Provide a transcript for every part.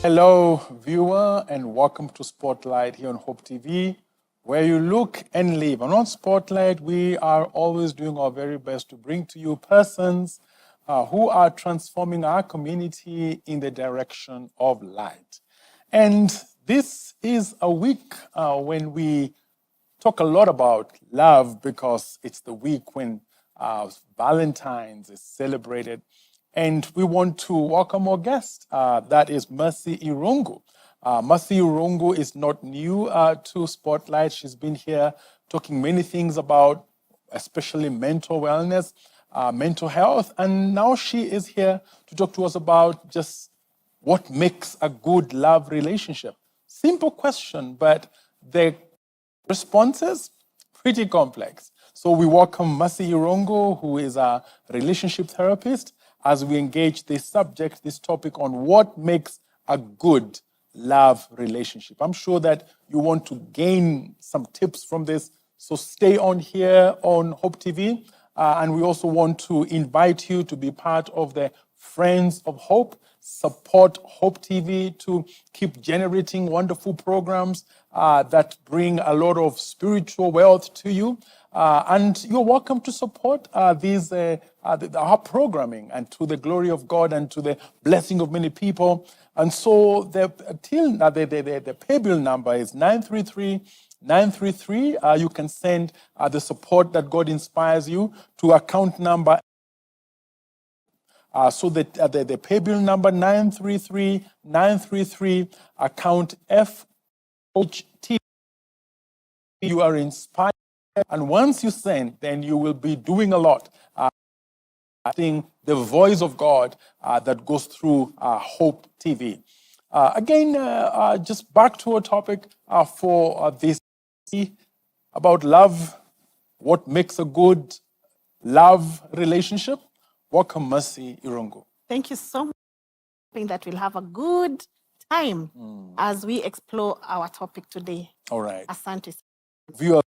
Hello, viewer, and welcome to Spotlight here on Hope TV, where you look and live. And on Spotlight, we are always doing our very best to bring to you persons who are transforming our community in the direction of light. And this is a week when we talk a lot about love because it's the week when Valentine's is celebrated. And we want to welcome our guest. That is Mercy Irungu. Mercy Irungu is not new to Spotlight. She's been here talking many things about, especially mental wellness, mental health. And now she is here to talk to us about just what makes a good love relationship. Simple question, but the responses pretty complex. So we welcome Mercy Irungu, who is a relationship therapist, as we engage this subject, this topic on what makes a good love relationship. I'm sure that you want to gain some tips from this, so stay on here on Hope TV. And we also want to invite you to be part of the Friends of Hope. Support Hope TV to keep generating wonderful programs that bring a lot of spiritual wealth to you. And you're welcome to support our programming, and to the glory of God and to the blessing of many people. And so the pay bill number is 933. You can send the support that God inspires you to account number. So the pay bill number 933, account FHT. You are inspired. And once you send, then you will be doing a lot. I think the voice of God that goes through Hope TV. Again, just back to our topic for this about love, what makes a good love relationship. Welcome, Mercy Irungu. Thank you so much. I think that we'll have a good time as we explore our topic today. All right. Asante. Viewers,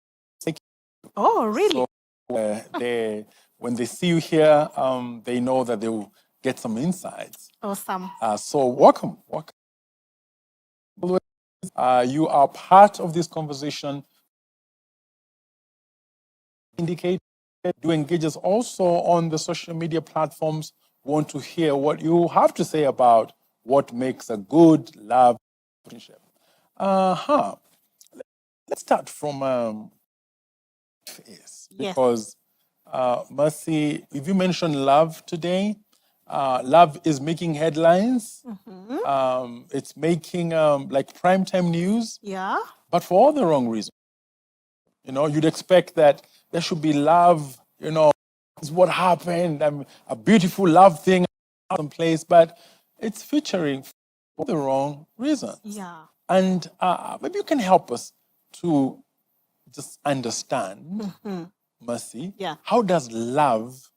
oh, really? So, when they see you here, they know that they will get some insights. Awesome. So welcome. You are part of this conversation. Indicate do engage us also on the social media platforms. Want to hear what you have to say about what makes a good love relationship. Let's start from because Mercy, if you mention love today, love is making headlines. It's making like primetime news. Yeah. But for all the wrong reasons. You know, you'd expect that there should be love, you know, is what happened, a beautiful love thing someplace, but it's featuring for the wrong reasons. Yeah. And maybe you can help us to just understand, Mercy, how does love,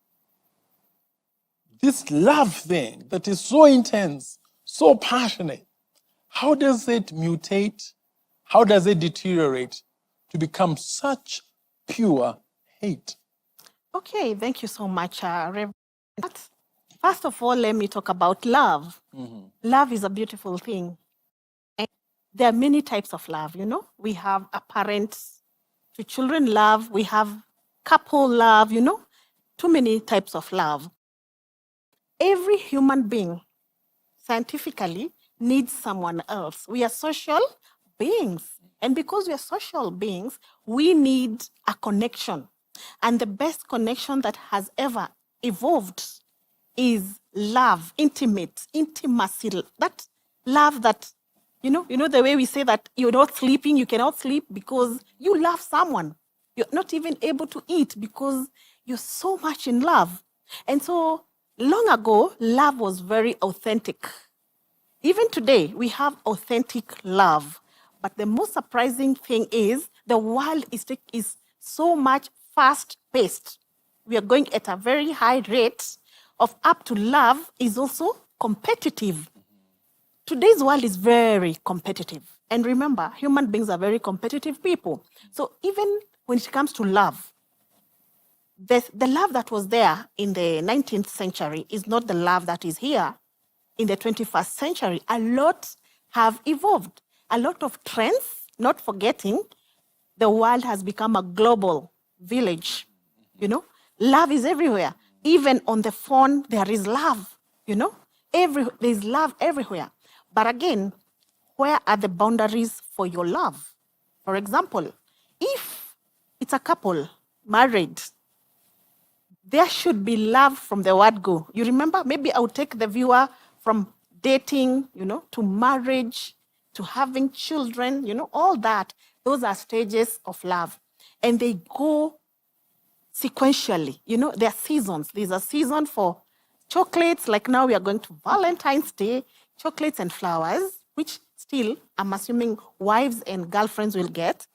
this love thing that is so intense, so passionate, how does it mutate? How does it deteriorate to become such pure hate? Okay, thank you so much, Reverend. First of all, let me talk about love. Love is a beautiful thing. And there are many types of love, you know. We have a parent to children love. We have couple love, you know. Too many types of love. Every human being, scientifically, needs someone else. We are social beings. And because we are social beings, we need a connection. And the best connection that has ever evolved is love, intimacy. That love that, you know the way we say that you're not sleeping, you cannot sleep because you love someone. You're not even able to eat because you're so much in love. And so long ago, love was very authentic. Even today, we have authentic love. But the most surprising thing is the world is so much fast-paced. We are going at a very high rate of up to love is also competitive. Today's world is very competitive. And remember, human beings are very competitive people. So even when it comes to love, the love that was there in the 19th century is not the love that is here in the 21st century. A lot have evolved. A lot of trends, not forgetting, the world has become a global village. You know, love is everywhere. Even on the phone, there is love. You know, there's love everywhere. But again, where are the boundaries for your love? For example, if it's a couple married, there should be love from the word go. You remember? Maybe I'll take the viewer from dating, to marriage, to having children, all that. Those are stages of love. And they go sequentially. There are seasons. There's a season for chocolates, like now we are going to Valentine's Day, chocolates and flowers, which still, I'm assuming, wives and girlfriends will get.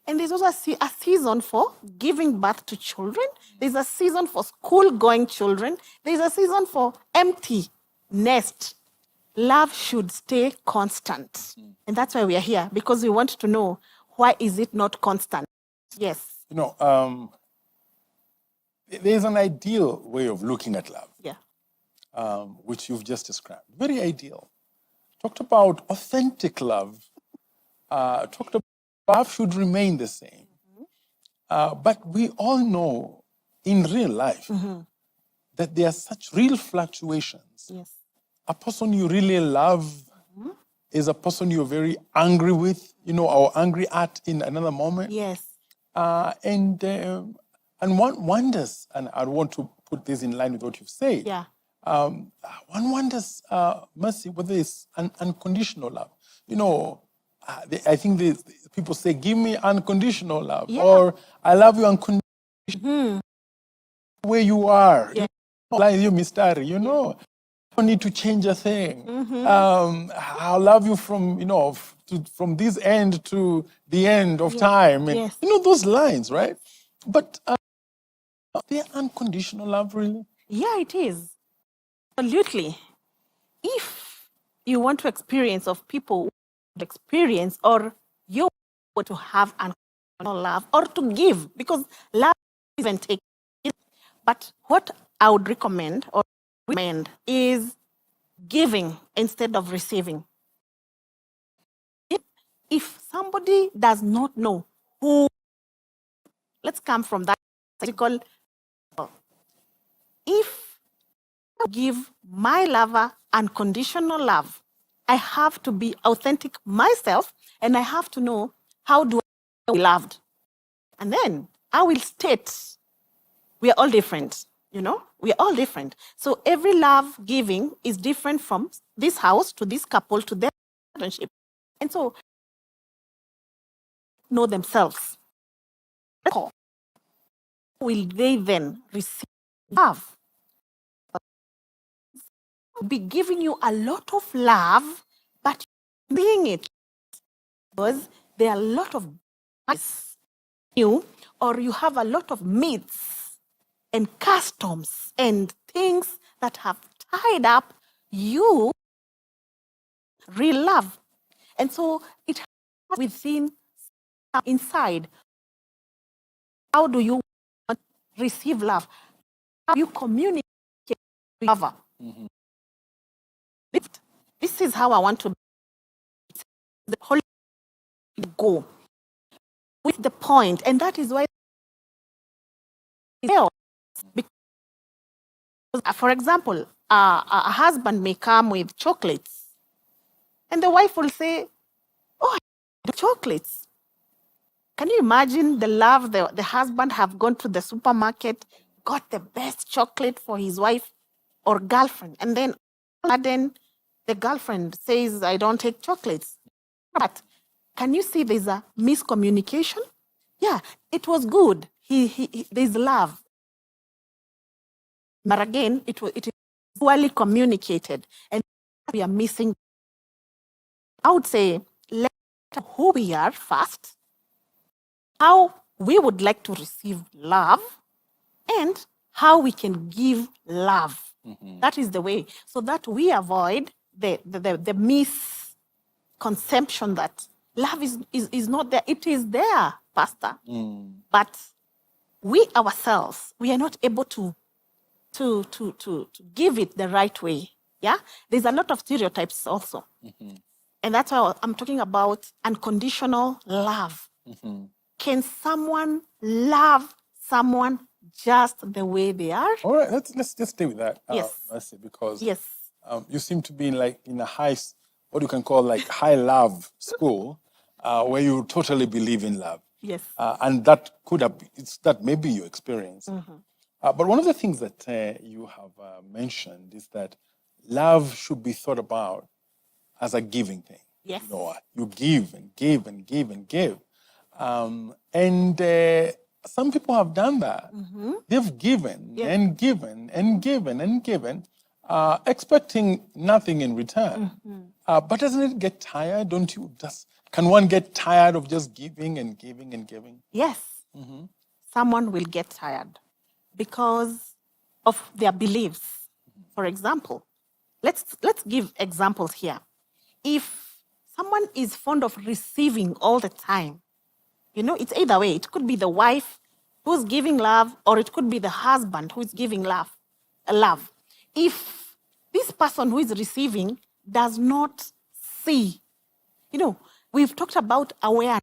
And there's also a season for giving birth to children. There's a season for school-going children. There's a season for empty nest. Love should stay constant. And that's why we are here, because we want to know, why is it not constant? Yes. There's an ideal way of looking at love. Yeah. Which you've just described. Very ideal. Talked about authentic love. Talked about love should remain the same. But we all know in real life that there are such real fluctuations. Yes. A person you really love is a person you're very angry with, or angry at in another moment. Yes. And one wonders, and I want to put this in line with what you've said. Yeah. One wonders, Mercy, whether it's an unconditional love. I think people say, give me unconditional love, or I love you unconditionally. Where you are, like you, Mr. You don't need to change a thing. I'll love you from, from this end to the end of time. And, those lines, right? But they're unconditional love, really? Yeah, it is. Absolutely. If you want to experience of people experience, or you want to have unconditional love, or to give, because love isn't taking. But what I would recommend is giving instead of receiving. If somebody does not know who, let's come from that cycle. If I give my lover unconditional love, I have to be authentic myself, and I have to know, how do I be loved? And then I will state, we are all different, we are all different. So every love giving is different from this house to this couple to their relationship. And so, know themselves. How will they then receive love? Be giving you a lot of love, but being it, because there are a lot of or you have a lot of myths and customs and things that have tied up you real love. And so it within inside. How do you receive love? How do you communicate with lover? This is how I want to the whole go with the point, and that is why, because, for example, a husband may come with chocolates, and the wife will say, "Oh, the chocolates." Can you imagine the love the husband have gone to the supermarket, got the best chocolate for his wife or girlfriend, and then the girlfriend says, "I don't take chocolates." But can you see there's a miscommunication? Yeah, it was good. There's love. But again, it is poorly communicated, and we are missing. I would say, let's who we are first, how we would like to receive love, and how we can give love. That is the way, so that we avoid the misconception that love is not there. It is there, Pastor. But we ourselves, we are not able to give it the right way. Yeah, there's a lot of stereotypes also, And that's why I'm talking about unconditional love. Can someone love someone just the way they are? All right, let's just stay with that, Yes. Mercy, because Yes. you seem to be like in a what you can call like high love school, where you totally believe in love. Yes. And that that may be your experience. But one of the things that you have mentioned is that love should be thought about as a giving thing. Yes. You know, you give and give and give and give. And some people have done that. They've given Yes. and given and given and given, expecting nothing in return. But doesn't it get tired? Can one get tired of just giving and giving and giving? Yes. Someone will get tired because of their beliefs. For example, let's give examples here. If someone is fond of receiving all the time, you know, it's either way. It could be the wife who's giving love, or it could be the husband who's giving love. If this person who is receiving does not see, you know, we've talked about awareness.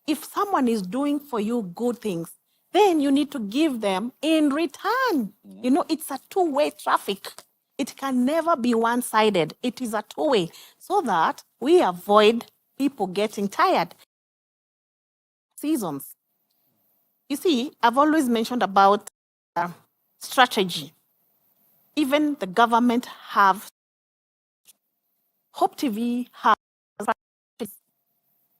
If someone is doing for you good things, then you need to give them in return. You know, it's a two-way traffic. It can never be one-sided. It is a two-way, so that we avoid people getting tired. Seasons. You see, I've always mentioned about strategy. Even the government have, Hope TV have strategies.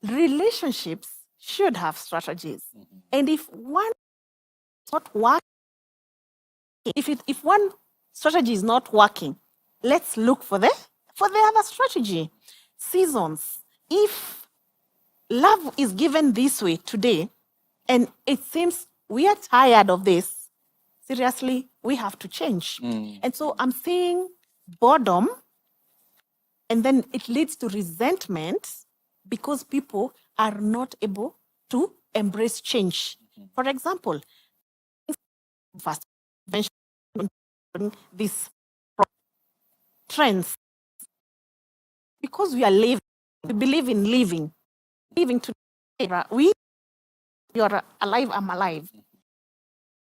Relationships should have strategies. And if one is not working, if one strategy is not working, let's look for the other strategy. Seasons. If love is given this way today, and it seems we are tired of this, seriously, we have to change. And so I'm seeing boredom, and then it leads to resentment because people are not able to embrace change. For example, first these trends, because we are living, we believe in living today. You're alive, I'm alive. I'm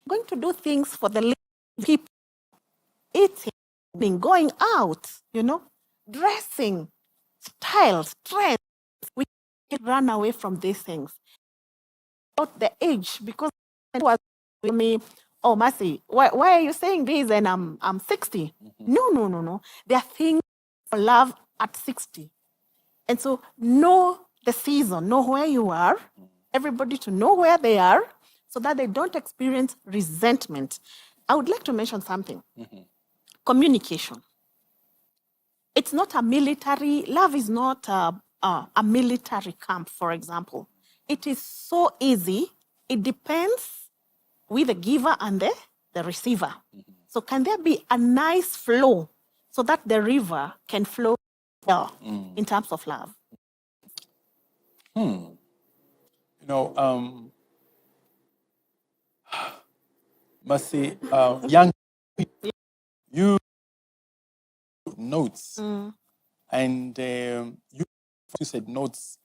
going to do things for the living people, eating, going out, you know, dressing, styles, trends. We can run away from these things. About the age, because it was me, oh Mercy, why are you saying this and I'm 60? No. There are things for love at 60. And so know the season, know where you are, everybody to know where they are, so that they don't experience resentment. I would like to mention something. Communication. It's not a military, love is not a military camp, for example. It is so easy. It depends with the giver and the receiver. So can there be a nice flow so that the river can flow well in terms of love? You know, Mercy, young people, you notes, and you said notes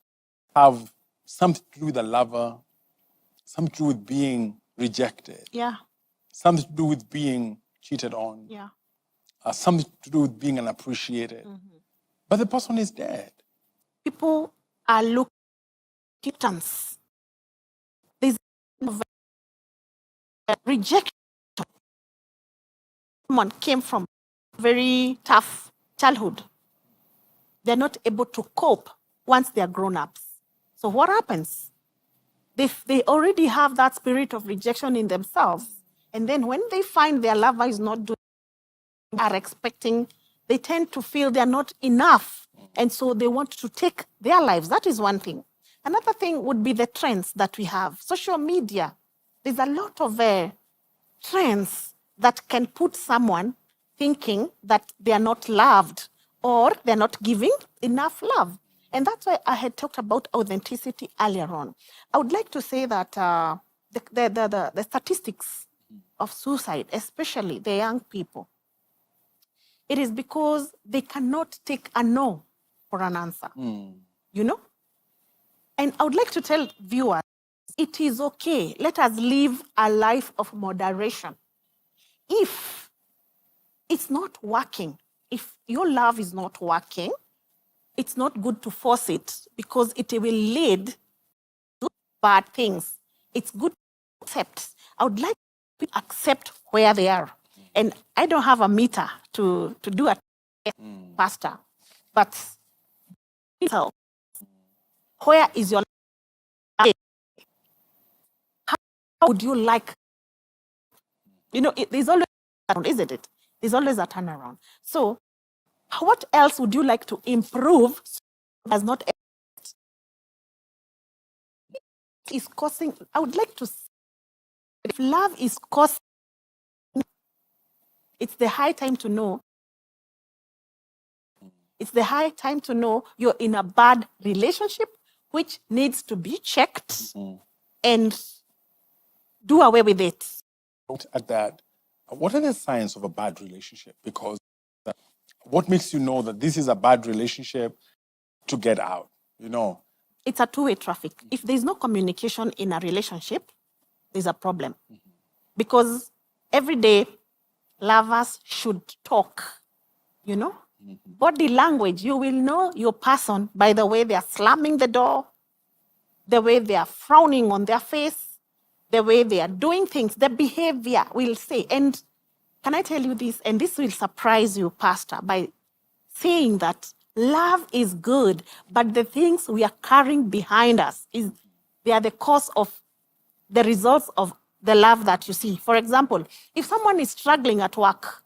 have something to do with a lover, something to do with being rejected, something to do with being cheated on, something to do with being unappreciated. But the person is dead. People are looking at distance. There's rejection. Someone came from very tough childhood. They're not able to cope once they're grown-ups. So what happens? They already have that spirit of rejection in themselves. And then when they find their lover is not doing what they are expecting, they tend to feel they're not enough. And so they want to take their lives. That is one thing. Another thing would be the trends that we have. Social media. There's a lot of trends that can put someone thinking that they are not loved or they're not giving enough love. And that's why I had talked about authenticity earlier on. I would like to say that the statistics of suicide, especially the young people, it is because they cannot take a no. for an answer, you know? And I would like to tell viewers, it is okay. Let us live a life of moderation. If it's not working, if your love is not working, it's not good to force it because it will lead to bad things. It's good to accept. I would like to accept where they are. And I don't have a meter to do a pastor, but tell, where is your life? How would you like? You know, there's always a turnaround, isn't it? There's always a turnaround. So, what else would you like to improve as not is causing? I would like to say, if love is causing, it's the high time to know. It's the high time to know you're in a bad relationship, which needs to be checked and do away with it. At that, what are the signs of a bad relationship? Because what makes you know that this is a bad relationship to get out, you know? It's a two-way traffic. If there's no communication in a relationship, there's a problem. Because every day, lovers should talk, you know? Body language, you will know your person by the way they are slamming the door, the way they are frowning on their face, the way they are doing things, the behavior will say. And can I tell you this? And this will surprise you, Pastor, by saying that love is good, but the things we are carrying behind us, they are the cause of the results of the love that you see. For example, if someone is struggling at work,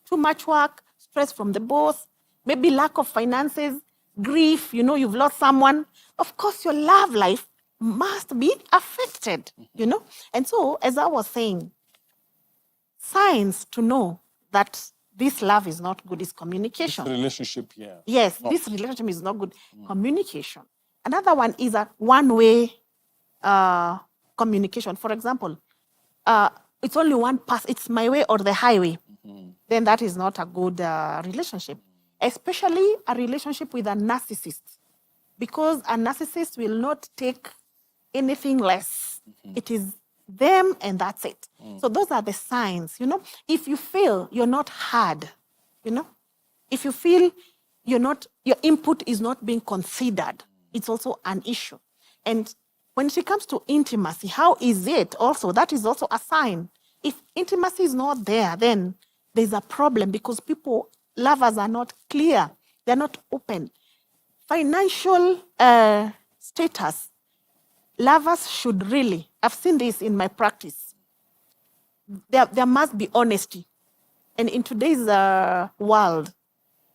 too much work, stress from the boss, maybe lack of finances, grief, you know, you've lost someone, of course your love life must be affected, you know? And so, as I was saying, signs to know that this love is not good is communication. This relationship, yeah. Yes, this relationship is not good. Communication. Another one is a one-way communication. For example, it's only one path, it's my way or the highway. Then that is not a good relationship, especially a relationship with a narcissist, because a narcissist will not take anything less. It is them and that's it. So those are the signs, you know. If you feel you're not heard, you know, if you feel your input is not being considered, it's also an issue. And when it comes to intimacy, how is it also? That is also a sign. If intimacy is not there, then there's a problem because lovers are not clear. They're not open. Financial status, lovers should really, I've seen this in my practice, there must be honesty. And in today's world,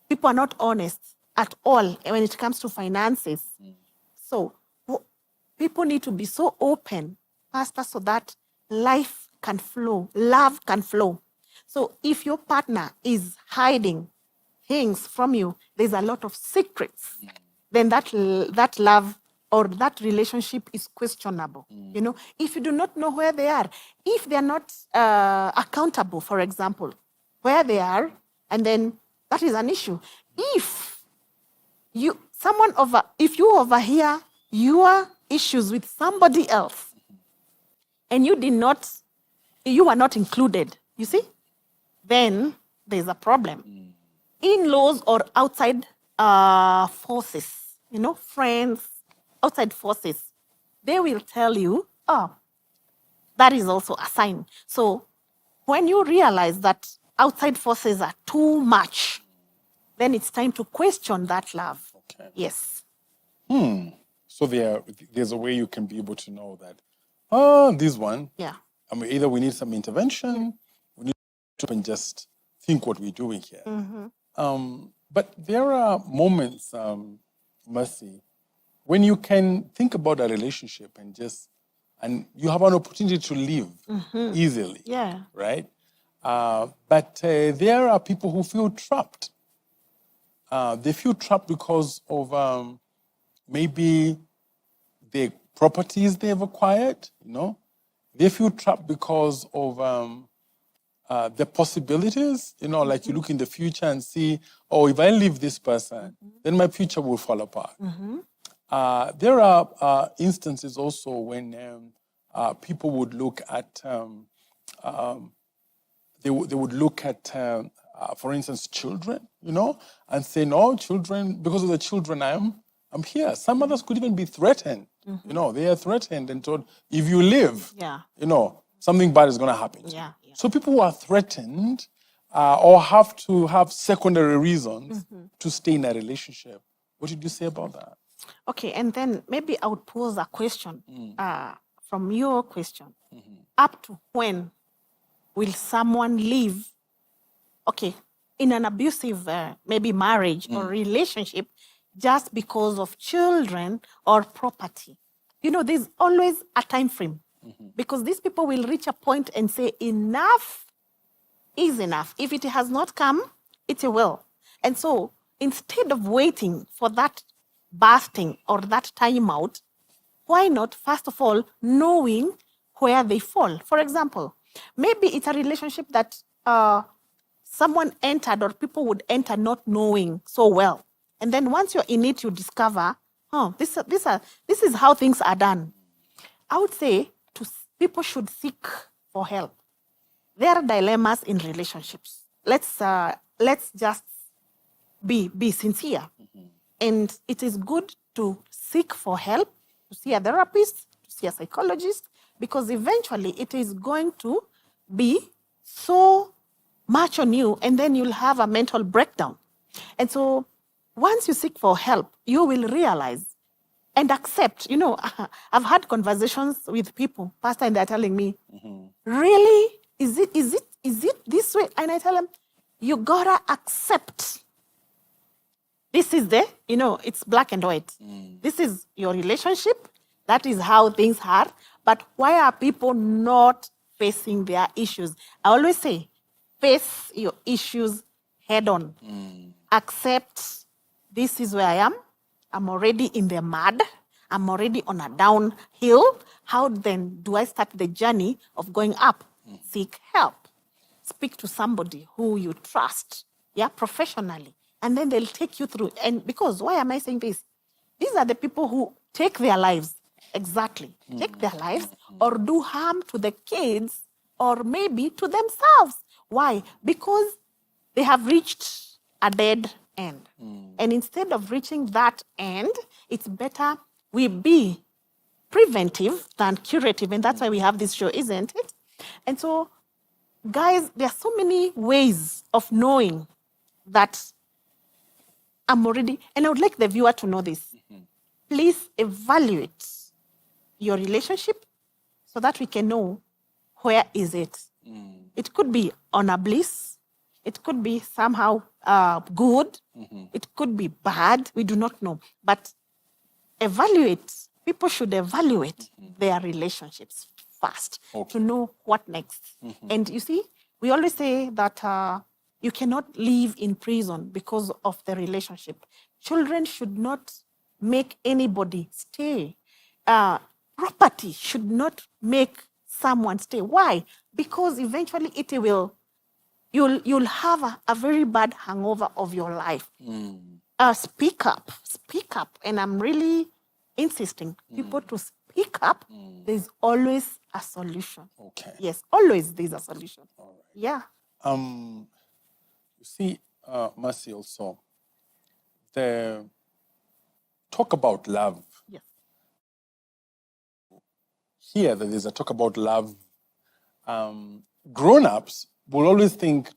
people are not honest at all when it comes to finances. So people need to be so open, Pastor, so that life can flow, love can flow. So if your partner is hiding things from you, there's a lot of secrets, then that love or that relationship is questionable. You know, if you do not know where they are, if they're not accountable, for example, where they are, and then that is an issue. If you overhear your issues with somebody else and you were not included, you see, then there's a problem. In-laws or outside forces, you know, friends, outside forces, they will tell you, oh, that is also a sign. So when you realize that outside forces are too much, then it's time to question that love. Okay. Yes. So there's a way you can be able to know that, this one, Yeah. I mean, either we need some intervention, we need to and just think what we're doing here. But there are moments, Mercy, when you can think about a relationship and you have an opportunity to live easily. Yeah. Right? But there are people who feel trapped. They feel trapped because of maybe the properties they've acquired, you know. They feel trapped because of the possibilities, like you look in the future and see, oh, if I leave this person, then my future will fall apart. There are instances also when people would look at, they would look at, for instance, children, and say, no, children, because of the children, I'm here. Some others could even be threatened. They are threatened and told, if you live, Yeah. something bad is going to happen to you. Yeah. So people who are threatened or have to have secondary reasons to stay in a relationship. What did you say about that? Okay, and then maybe I would pose a question from your question. Up to when will someone leave, in an abusive, maybe marriage or relationship, just because of children or property? There's always a time frame because these people will reach a point and say, enough is enough. If it has not come, it will. And so instead of waiting for that bursting or that time out, why not, first of all, knowing where they fall? For example, maybe it's a relationship that someone entered or people would enter not knowing so well. And then once you're in it, you discover, this is how things are done. I would say people should seek for help. There are dilemmas in relationships. Let's just be sincere. And it is good to seek for help, to see a therapist, to see a psychologist, because eventually it is going to be so much on you, and then you'll have a mental breakdown. And so once you seek for help, you will realize and accept. I've had conversations with people, Pastor, and they're telling me, really? Is it this way? And I tell them, you gotta accept. This is it's black and white. This is your relationship. That is how things are. But why are people not facing their issues? I always say, face your issues head on. Accept, this is where I am. I'm already in the mud. I'm already on a downhill. How then do I start the journey of going up? Seek help. Speak to somebody who you trust, professionally. And then they'll take you through. And because, why am I saying this? These are the people who take their lives, take their lives, or do harm to the kids, or maybe to themselves. Why? Because they have reached a dead end. And instead of reaching that end, it's better we be preventive than curative. And that's why we have this show, isn't it? And so, guys, there are so many ways of knowing that I'm already, and I would like the viewer to know this. Please evaluate your relationship so that we can know where is it. It could be on a bliss. It could be somehow good. It could be bad. We do not know. But people should evaluate their relationships first to know what next. And you see, we always say that you cannot live in prison because of the relationship. Children should not make anybody stay. Property should not make someone stay. Why? Because eventually you'll have a very bad hangover of your life. Speak up. And I'm really insisting people to speak up. There's always a solution. Okay. Yes, always there's a solution. All right. Yeah. You see, Mercy, also, the talk about love. Yes. Here, that there's a talk about love. Grown-ups will always think,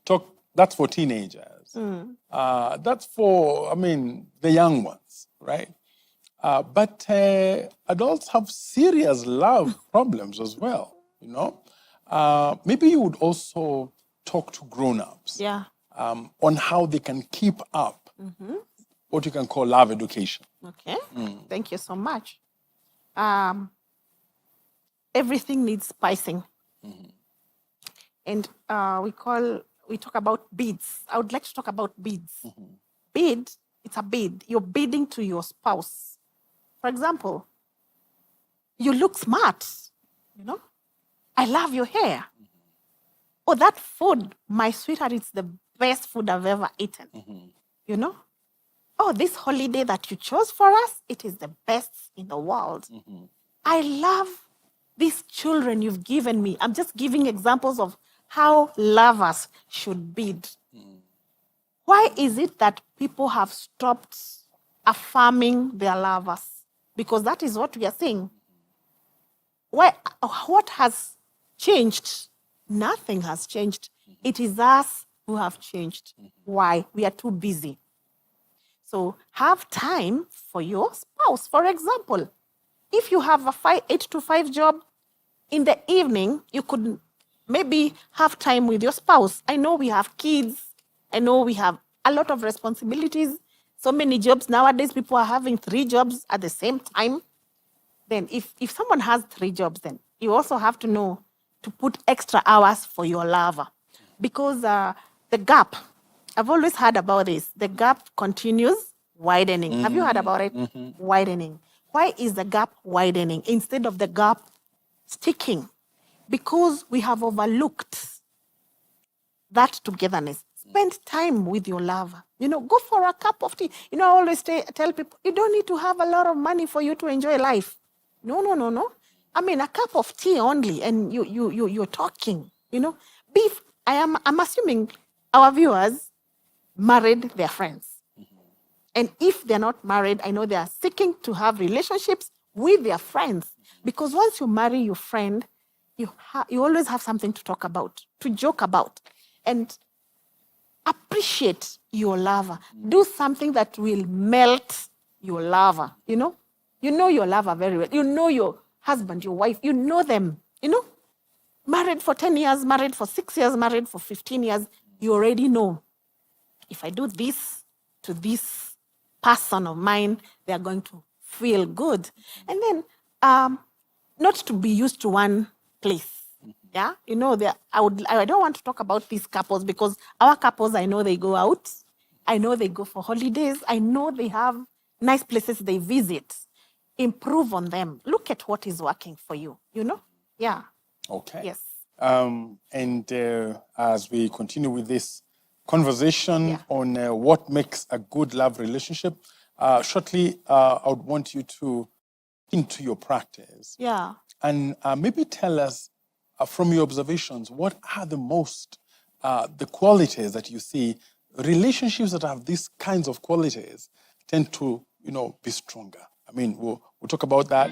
that's for teenagers. That's for, the young ones, right? But adults have serious love problems as well, Maybe you would also talk to grown-ups on how they can keep up what you can call love education. Okay. Thank you so much. Everything needs spicing. And we talk about beads. I would like to talk about beads. Bead, it's a bead. You're beading to your spouse. For example, you look smart, I love your hair. Oh, that food, my sweetheart, it's the best food I've ever eaten. You know? Oh, this holiday that you chose for us, it is the best in the world. I love these children you've given me. I'm just giving examples of how lovers should be. Why is it that people have stopped affirming their lovers? Because that is what we are saying. What has changed? Nothing has changed. It is us who have changed. Why? We are too busy. So have time for your spouse. For example, if you have a 8 to 5 job, in the evening, you could maybe have time with your spouse. I know we have kids. I know we have a lot of responsibilities. So many jobs. Nowadays, people are having 3 jobs at the same time. Then if someone has 3 jobs, then you also have to know to put extra hours for your lover. Because the gap, I've always heard about this, the gap continues widening. Have you heard about it? Widening. Why is the gap widening instead of the gap sticking? Because we have overlooked that togetherness. Spend time with your lover. Go for a cup of tea. I always tell people, you don't need to have a lot of money for you to enjoy life. No. I mean, a cup of tea only, and you're talking. I'm assuming our viewers married their friends. And if they're not married, I know they are seeking to have relationships with their friends. Because once you marry your friend, you always have something to talk about, to joke about. And appreciate your lover. Do something that will melt your lover. You know your lover very well. You know your husband, your wife. You know them. Married for 10 years, married for 6 years, married for 15 years. You already know, if I do this to this person of mine, they are going to feel good. And then not to be used to one place. Yeah, I don't want to talk about these couples, because our couples, I know they go out. I know they go for holidays. I know they have nice places they visit. Improve on them. Look at what is working for you, Yeah. Okay. Yes. And as we continue with this conversation on what makes a good love relationship, shortly, I would want you to into your practice. Yeah. And maybe tell us, from your observations, what are the qualities that you see, relationships that have these kinds of qualities tend to, be stronger. I mean, we'll talk about that